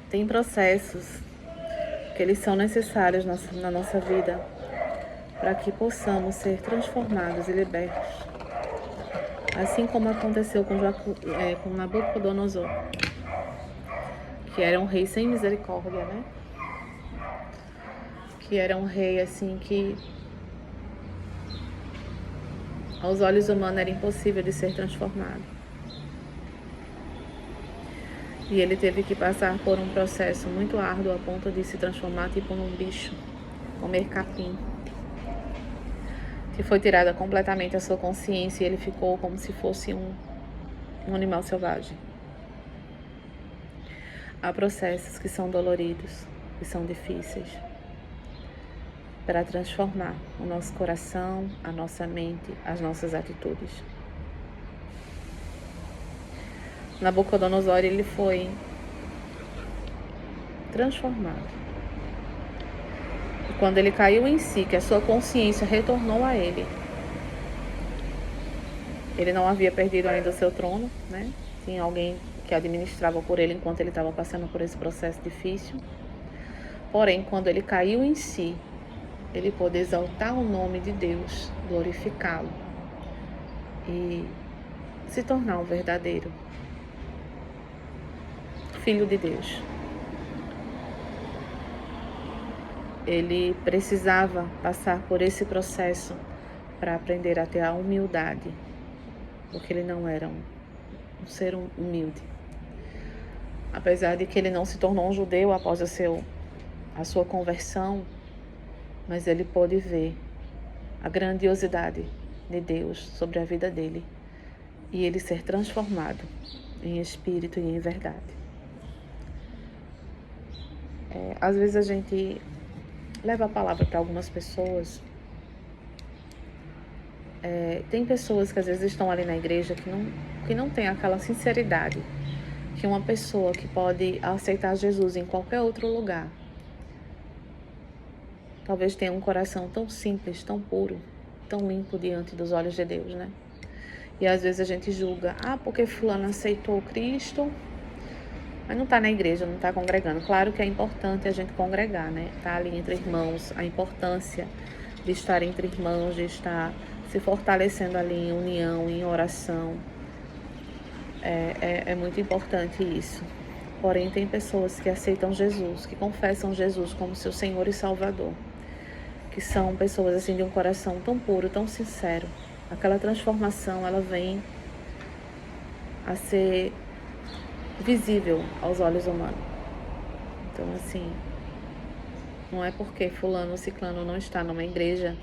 Tem processos que eles são necessários na nossa vida para que possamos ser transformados e libertos. Assim como aconteceu com Nabucodonosor, que era um rei sem misericórdia, né? Que era um rei assim que aos olhos humanos era impossível de ser transformado. E ele teve que passar por um processo muito árduo a ponto de se transformar tipo num bicho, comer capim. Que foi tirada completamente a sua consciência e ele ficou como se fosse um animal selvagem. Há processos que são doloridos, que são difíceis, para transformar o nosso coração, a nossa mente, as nossas atitudes. Nabucodonosor, ele foi transformado. E quando ele caiu em si, que a sua consciência retornou a ele, ele não havia perdido ainda o seu trono, né? Tinha alguém que administrava por ele enquanto ele estava passando por esse processo difícil. Porém, quando ele caiu em si, ele pôde exaltar o nome de Deus, glorificá-lo e se tornar um verdadeiro filho de Deus. Ele precisava passar por esse processo para aprender a ter a humildade, porque ele não era um ser humilde. Apesar de que ele não se tornou um judeu após a sua conversão, mas ele pôde ver a grandiosidade de Deus sobre a vida dele e ele ser transformado em espírito e em verdade. Às vezes a gente leva a palavra para algumas pessoas. Tem pessoas que às vezes estão ali na igreja que não tem aquela sinceridade que uma pessoa que pode aceitar Jesus em qualquer outro lugar talvez tenha um coração tão simples, tão puro, tão limpo diante dos olhos de Deus, né? E às vezes a gente julga, porque fulano aceitou Cristo, mas não está na igreja, não está congregando. Claro que é importante a gente congregar, né? Tá ali entre irmãos, a importância de estar entre irmãos, de estar se fortalecendo ali em união, em oração. É muito importante isso. Porém, tem pessoas que aceitam Jesus, que confessam Jesus como seu Senhor e Salvador, que são pessoas assim de um coração tão puro, tão sincero. Aquela transformação, ela vem a ser visível aos olhos humanos. Então, assim, não é porque fulano ou ciclano não está numa igreja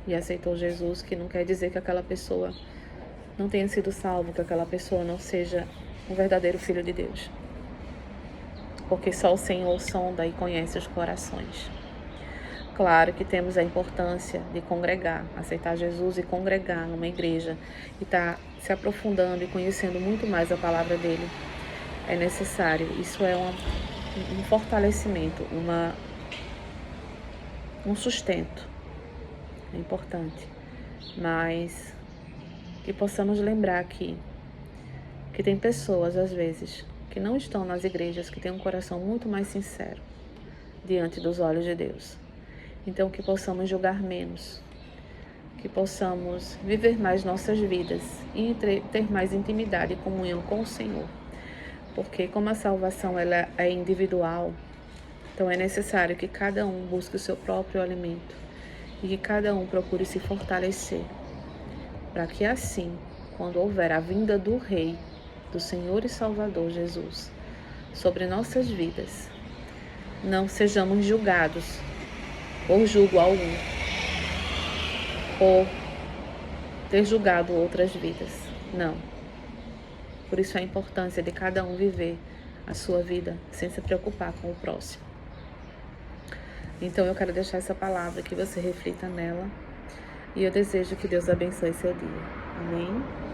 e aceitou Jesus que não quer dizer que aquela pessoa não tenha sido salvo, que aquela pessoa não seja um verdadeiro filho de Deus. Porque só o Senhor sonda e conhece os corações. Claro que temos a importância de congregar, aceitar Jesus e congregar numa igreja e estar se aprofundando e conhecendo muito mais a palavra dele. É necessário. Isso é um fortalecimento, um sustento. É importante. Mas que possamos lembrar aqui que tem pessoas, às vezes, que não estão nas igrejas, que têm um coração muito mais sincero diante dos olhos de Deus. Então, que possamos julgar menos, que possamos viver mais nossas vidas e ter mais intimidade e comunhão com o Senhor. Porque como a salvação ela é individual, então é necessário que cada um busque o seu próprio alimento e que cada um procure se fortalecer, para que assim, quando houver a vinda do Rei, do Senhor e Salvador Jesus, sobre nossas vidas, não sejamos julgados por julgo algum, por ter julgado outras vidas. Não. Por isso a importância de cada um viver a sua vida sem se preocupar com o próximo. Então eu quero deixar essa palavra, que você reflita nela, e eu desejo que Deus abençoe seu dia. Amém?